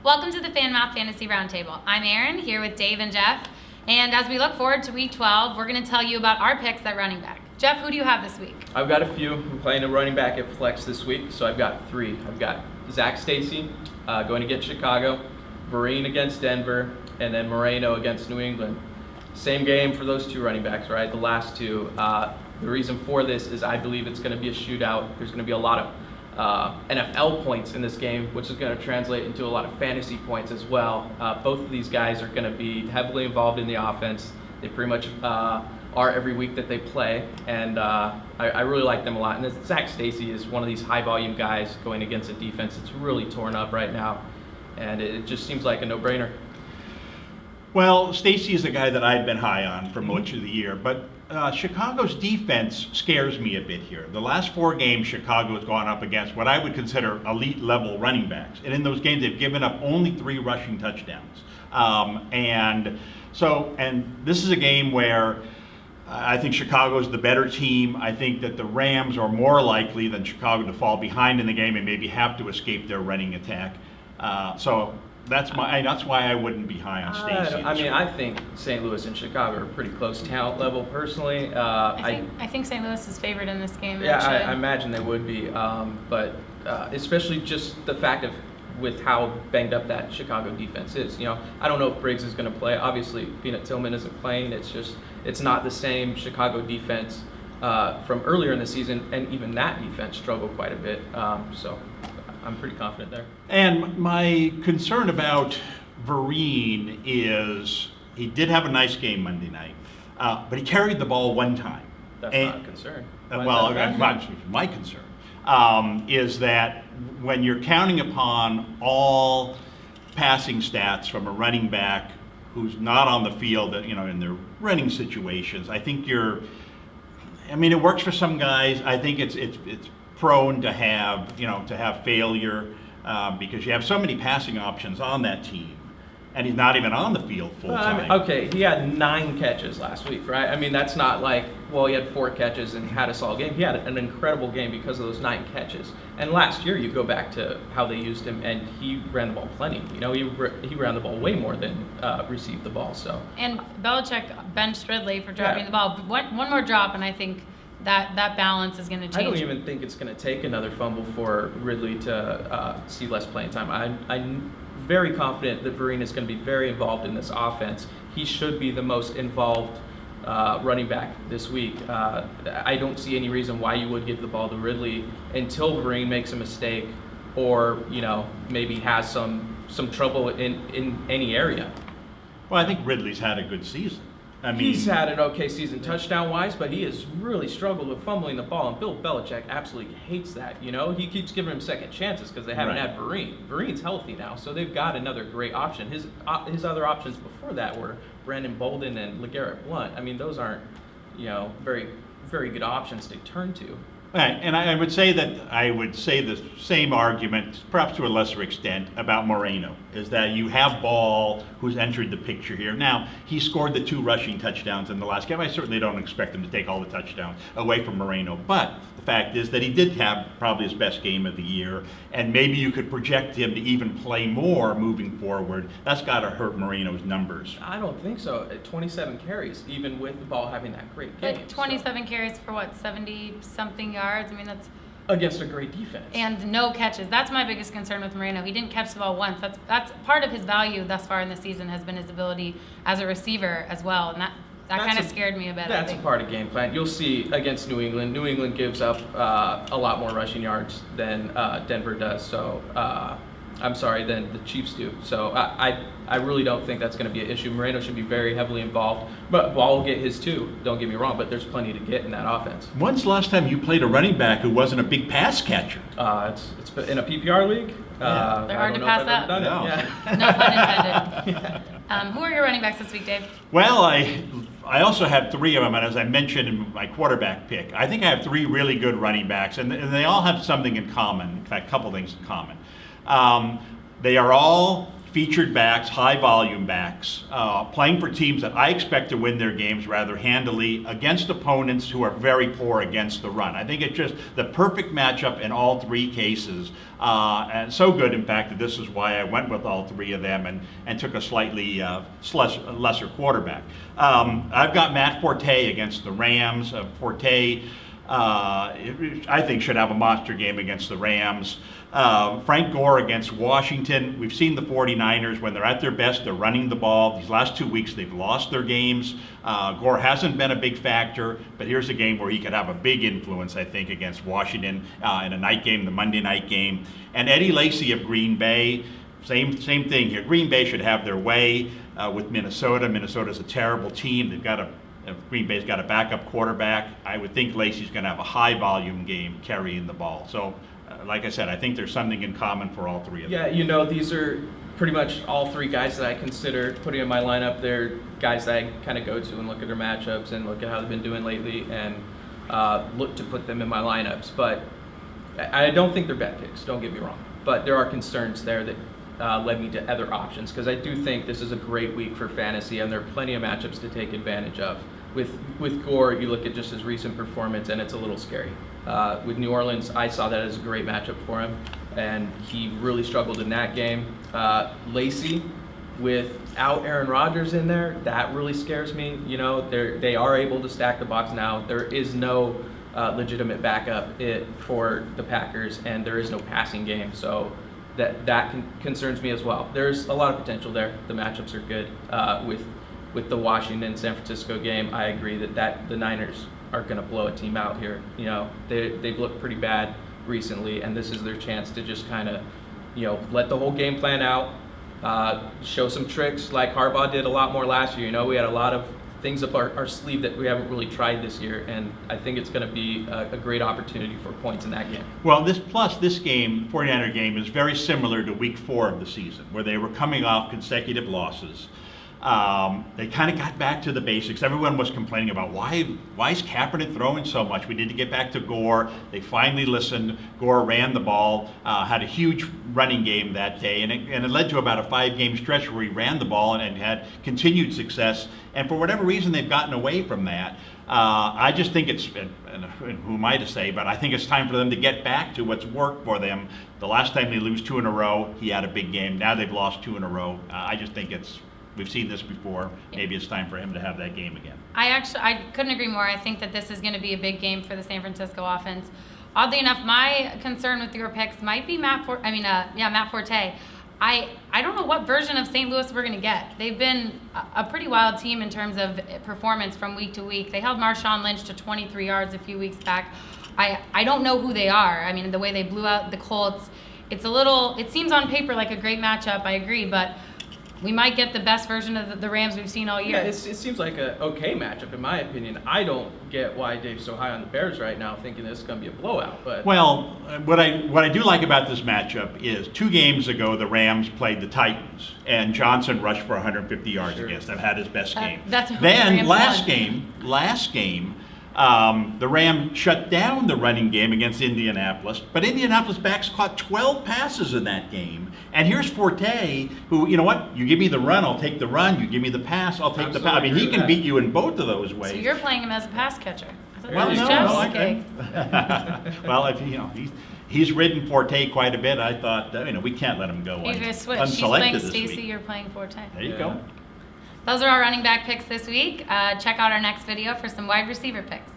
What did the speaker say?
Welcome to the FanMouth Fantasy Roundtable. I'm Erin, here with Dave and Jeff. And as we look forward to Week 12, we're going to tell you about our picks at running back. Jeff, who do you have this week? I've got a few. I'm playing a running back at flex this week, so I've got three. I've got Zach Stacy going against Chicago, Vereen against Denver, and then Moreno against New England. Same game for those two running backs, right? The last two. The reason for this is I believe it's going to be a shootout. There's going to be a lot of NFL points in this game, which is going to translate into a lot of fantasy points as well. Both of these guys are going to be heavily involved in the offense. They pretty much are every week that they play, and I really like them a lot. And Zach Stacy is one of these high-volume guys going against a defense that's really torn up right now, and it just seems like a no-brainer. Well, Stacy is a guy that I've been high on for much of the year, but Chicago's defense scares me a bit here. The last 4 games, Chicago has gone up against what I would consider elite-level running backs, and in those games, they've given up only 3 rushing touchdowns. And this is a game where I think Chicago's the better team. I think that the Rams are more likely than Chicago to fall behind in the game and maybe have to escape their running attack. So that's why I wouldn't be high on Stacy. I think St. Louis and Chicago are pretty close talent level personally. I think St. Louis is favored in this game. Yeah, I imagine they would be, but especially just the fact of with how banged up that Chicago defense is. I don't know if Briggs is going to play. Obviously, Peanut Tillman isn't playing. It's not the same Chicago defense from earlier in the season, and even that defense struggled quite a bit. So I'm pretty confident there. And my concern about Vereen is he did have a nice game Monday night, but he carried the ball one time. That's not a concern. My concern is that when you're counting upon all passing stats from a running back who's not on the field, in their running situations, I think it works for some guys. I think it's prone to have failure because you have so many passing options on that team, and he's not even on the field full time. Okay, he had 9 catches last week, right? That's not like, he had 4 catches and had a solid game. He had an incredible game because of those 9 catches. And last year, you go back to how they used him, and he ran the ball plenty. He ran the ball way more than received the ball. So. And Belichick benched Ridley for dropping the ball. One more drop, and I think that balance is going to change. I don't even think it's going to take another fumble for Ridley to see less playing time. I'm very confident that Vereen is going to be very involved in this offense. He should be the most involved running back this week. I don't see any reason why you would give the ball to Ridley until Vereen makes a mistake or maybe has some trouble in any area. Well, I think Ridley's had a good season. He's had an okay season touchdown-wise, but he has really struggled with fumbling the ball, and Bill Belichick absolutely hates that. He keeps giving him second chances because they haven't had Vereen. Vereen's healthy now, so they've got another great option. His other options before that were Brandon Bolden and LeGarrette Blount. Those aren't, very, very good options to turn to. Right, and I would say the same argument, perhaps to a lesser extent, about Moreno, is that you have Ball, who's entered the picture here. Now, he scored the 2 rushing touchdowns in the last game. I certainly don't expect him to take all the touchdowns away from Moreno, but the fact is that he did have probably his best game of the year, and maybe you could project him to even play more moving forward. That's got to hurt Moreno's numbers. I don't think so. 27 carries, even with the Ball having that great game. But 27 carries for 70-something yards? That's against a great defense. And no catches. That's my biggest concern with Moreno. He didn't catch the ball once. That's part of his value thus far in the season has been his ability as a receiver as well. And that kind of scared me a bit. That's a part of game plan. You'll see against New England. New England gives up a lot more rushing yards than Denver does. So than the Chiefs do. So I really don't think that's going to be an issue. Moreno should be very heavily involved, but Ball will get his too. Don't get me wrong, but there's plenty to get in that offense. When's the last time you played a running back who wasn't a big pass catcher? It's in a PPR league. Yeah. They're hard to pass up. No. Yeah. No pun intended. Who are your running backs this week, Dave? Well, I also have 3 of them, and as I mentioned in my quarterback pick, I think I have 3 really good running backs, and they all have something in common. In fact, a couple things in common. They are all featured backs, high volume backs, playing for teams that I expect to win their games rather handily against opponents who are very poor against the run. I think it's just the perfect matchup in all three cases. And so good, in fact, that this is why I went with all three of them and took a slightly lesser quarterback. I've got Matt Forte against the Rams. Forte, I think, should have a monster game against the Rams. Frank Gore against Washington. We've seen the 49ers, when they're at their best, they're running the ball. These last 2 weeks, they've lost their games. Gore hasn't been a big factor, but here's a game where he could have a big influence, I think, against Washington in a night game, the Monday night game. And Eddie Lacy of Green Bay, same thing here. Green Bay should have their way with Minnesota. Minnesota's a terrible team. Green Bay's got a backup quarterback. I would think Lacy's going to have a high volume game carrying the ball. So, like I said, I think there's something in common for all three of them. Yeah, these are pretty much all three guys that I consider putting in my lineup. They're guys that I kind of go to and look at their matchups and look at how they've been doing lately and look to put them in my lineups. But I don't think they're bad picks, don't get me wrong. But there are concerns there that led me to other options, because I do think this is a great week for fantasy and there are plenty of matchups to take advantage of. With Gore, you look at just his recent performance and it's a little scary. With New Orleans, I saw that as a great matchup for him, and he really struggled in that game. Lacy, without Aaron Rodgers in there, that really scares me. They are able to stack the box now. There is no legitimate backup for the Packers, and there is no passing game, so that concerns me as well. There's a lot of potential there. The matchups are good. With the Washington-San Francisco game, I agree that the Niners are going to blow a team out here. They've looked pretty bad recently, and this is their chance to just kind of, let the whole game plan out, show some tricks like Harbaugh did a lot more last year. We had a lot of things up our sleeve that we haven't really tried this year, and I think it's going to be a great opportunity for points in that game. Well, this game, 49er game, is very similar to week 4 of the season, where they were coming off consecutive losses. They kind of got back to the basics. Everyone was complaining about why is Kaepernick throwing so much? We need to get back to Gore. They finally listened. Gore ran the ball, had a huge running game that day, and it led to about a 5-game stretch where he ran the ball and had continued success. And for whatever reason, they've gotten away from that. I just think and who am I to say, but I think it's time for them to get back to what's worked for them. The last time they lose 2 in a row, he had a big game. Now they've lost 2 in a row. I just think we've seen this before. Maybe it's time for him to have that game again. I couldn't agree more. I think that this is going to be a big game for the San Francisco offense. Oddly enough, my concern with your picks might be Matt Forte. I don't know what version of St. Louis we're going to get. They've been a pretty wild team in terms of performance from week to week. They held Marshawn Lynch to 23 yards a few weeks back. I don't know who they are. I mean, the way they blew out the Colts, it seems on paper like a great matchup, I agree, but we might get the best version of the Rams we've seen all year. Yeah, it seems like an okay matchup in my opinion. I don't get why Dave's so high on the Bears right now, thinking this is going to be a blowout. But well, what I do like about this matchup is 2 games ago the Rams played the Titans, and Johnson rushed for 150 yards against them, had his best game. Then last game, the Rams shut down the running game against Indianapolis, but Indianapolis backs caught 12 passes in that game. And here's Forte, who, you know what, you give me the run, I'll take the run. You give me the pass, I'll take the pass. I mean, he can beat you in both of those ways. So you're playing him as a pass catcher. Well, he's ridden Forte quite a bit. I thought, we can't let him go unselected. She's playing Stacy, you're playing Forte. There you go. Those are our running back picks this week. Check out our next video for some wide receiver picks.